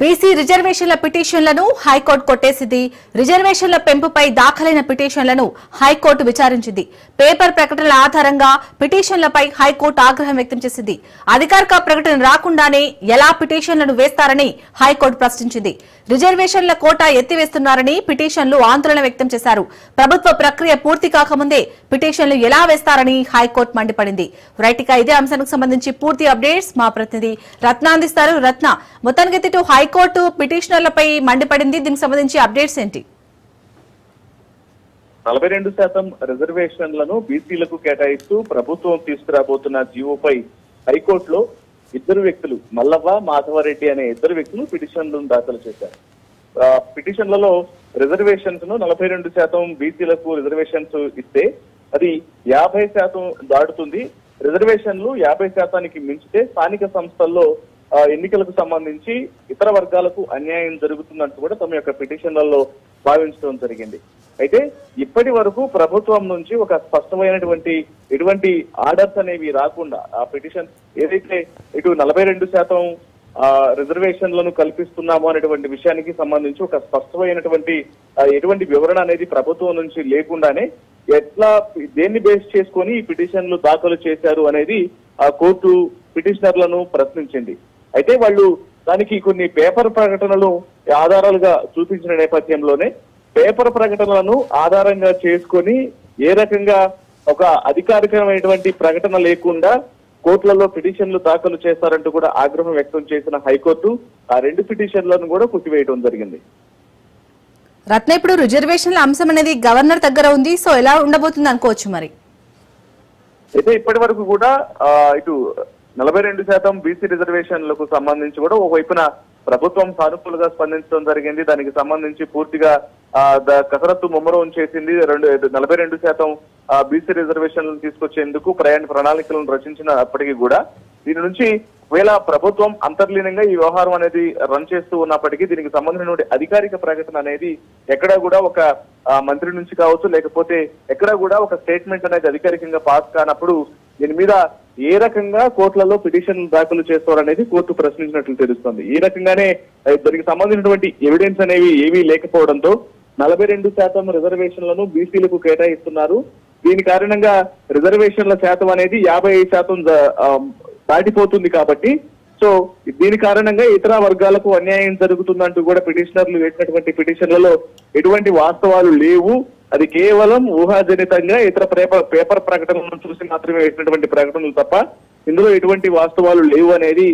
BC రిజర్వేషన్ల పిటిషన్లను high court కొట్టేసింది. రిజర్వేషన్ల పెంపుపై దాఖలైన పిటిషన్లను హైకోర్టు విచారించింది. పేపర్ ప్రకటనల ఆధారంగా పిటిషన్లపై హైకోర్టు ఆగ్రహం వ్యక్తం చేసింది. అధికారిక ప్రకటన రాకుండానే ఎలా పిటిషన్లను వేస్తారని హైకోర్టు ప్రశ్నించింది. రిజర్వేషన్ల కోటా ఎత్తివేస్తున్నారని పిటిషన్లు ఆందోళన వ్యక్తం చేశారు. ప్రభుత్వ ప్రక్రియ పూర్తి కాకముందే పిటిషన్లు ఎలా వేస్తారని హైకోర్టు మండిపడింది. రైట్గా ఇదే అంశానికి సంబంధించి పూర్తి అప్డేట్స్ మా ప్రతినిధి రత్న అందిస్తారు. రత్న, మొత్తానికి హైకోర్టు పిటిషనర్లపై మండిపడింది. దీనికి సంబంధించి అప్డేట్స్ ఏంటి? 42% రిజర్వేషన్లను బీసీలకు కేటాయిస్తూ ప్రభుత్వం తీసుకురాబోతున్న జీవోపై హైకోర్టులో ఇద్దరు వ్యక్తులు, మల్లవ్వ, మాధవరెడ్డి అనే ఇద్దరు వ్యక్తులు పిటిషన్లను దాఖలు చేశారు. పిటిషన్లలో రిజర్వేషన్స్ ను 42% బీసీలకు రిజర్వేషన్స్ ఇస్తే అది 50% దాటుతుంది. రిజర్వేషన్లు 50% మించితే స్థానిక సంస్థల్లో ఎన్నికలకు సంబంధించి ఇతర వర్గాలకు అన్యాయం జరుగుతుందంటూ కూడా తమ యొక్క పిటిషన్లలో భావించడం జరిగింది. అయితే ఇప్పటి వరకు ప్రభుత్వం నుంచి ఒక స్పష్టమైనటువంటి ఎటువంటి ఆర్డర్స్ అనేవి రాకుండా ఆ పిటిషన్ ఏదైతే ఇటు 42% రిజర్వేషన్లను కల్పిస్తున్నాము అనేటువంటి విషయానికి సంబంధించి ఒక స్పష్టమైనటువంటి ఎటువంటి వివరణ అనేది ప్రభుత్వం నుంచి లేకుండానే ఎట్లా దేన్ని బేస్ చేసుకొని ఈ పిటిషన్లు దాఖలు చేశారు అనేది ఆ కోర్టు పిటిషనర్లను ప్రశ్నించింది. అయితే వాళ్ళు దానికి కొన్ని పేపర్ ప్రకటనలు ఆధారాలుగా చూపించిన నేపథ్యంలోనే పేపర్ ప్రకటనలను ఆధారంగా చేసుకొని ఏ రకంగా ఒక అధికారికమైనటువంటి ప్రకటన లేకుండా కోర్టులలో పిటిషన్లు దాఖలు చేస్తారంటూ కూడా ఆగ్రహం వ్యక్తం చేసిన హైకోర్టు ఆ రెండు పిటిషన్లను కూడా కొట్టివేయడం జరిగింది. రత్న, ఇప్పుడు రిజర్వేషన్ల అంశం అనేది గవర్నర్ దగ్గర ఉంది, సో ఎలా ఉండబోతుంది అనుకోవచ్చు మరి? అయితే ఇప్పటి వరకు కూడా ఇటు 42% బీసీ రిజర్వేషన్లకు సంబంధించి కూడా ఒకవైపున ప్రభుత్వం సానుకూలంగా స్పందించడం జరిగింది. దానికి సంబంధించి పూర్తిగా కసరత్తు ముమ్మరం చేసింది. 42% బీసీ రిజర్వేషన్లను తీసుకొచ్చేందుకు ప్రణాళికలను రచించినప్పటికీ కూడా దీని నుంచి ఒకవేళ ప్రభుత్వం అంతర్లీనంగా ఈ వ్యవహారం అనేది రన్ చేస్తూ ఉన్నప్పటికీ దీనికి సంబంధించినటువంటి అధికారిక ప్రకటన అనేది ఎక్కడా కూడా ఒక మంత్రి నుంచి కావచ్చు, లేకపోతే ఎక్కడా కూడా ఒక స్టేట్మెంట్ అనేది అధికారికంగా పాస్ కానప్పుడు దీని మీద ఏ రకంగా కోర్టులలో పిటిషన్లు దాఖలు చేస్తారనేది కోర్టు ప్రశ్నించినట్లు తెలుస్తోంది. ఈ రకంగానే దానికి సంబంధించినటువంటి ఎవిడెన్స్ అనేవి ఏమీ లేకపోవడంతో 42% రిజర్వేషన్లను బీసీలకు కేటాయిస్తున్నారు. దీని కారణంగా రిజర్వేషన్ల శాతం అనేది 55% దాటిపోతుంది కాబట్టి సో దీని కారణంగా ఇతర వర్గాలకు అన్యాయం జరుగుతుందంటూ కూడా పిటిషనర్లు వేసినటువంటి పిటిషన్లలో ఎటువంటి వాస్తవాలు లేవు. అది కేవలం ఊహాజనితంగా ఇతర పేపర్ ప్రకటనలను చూసి మాత్రమే వేసినటువంటి ప్రకటనలు తప్ప ఇందులో ఎటువంటి వాస్తవాలు లేవు అనేది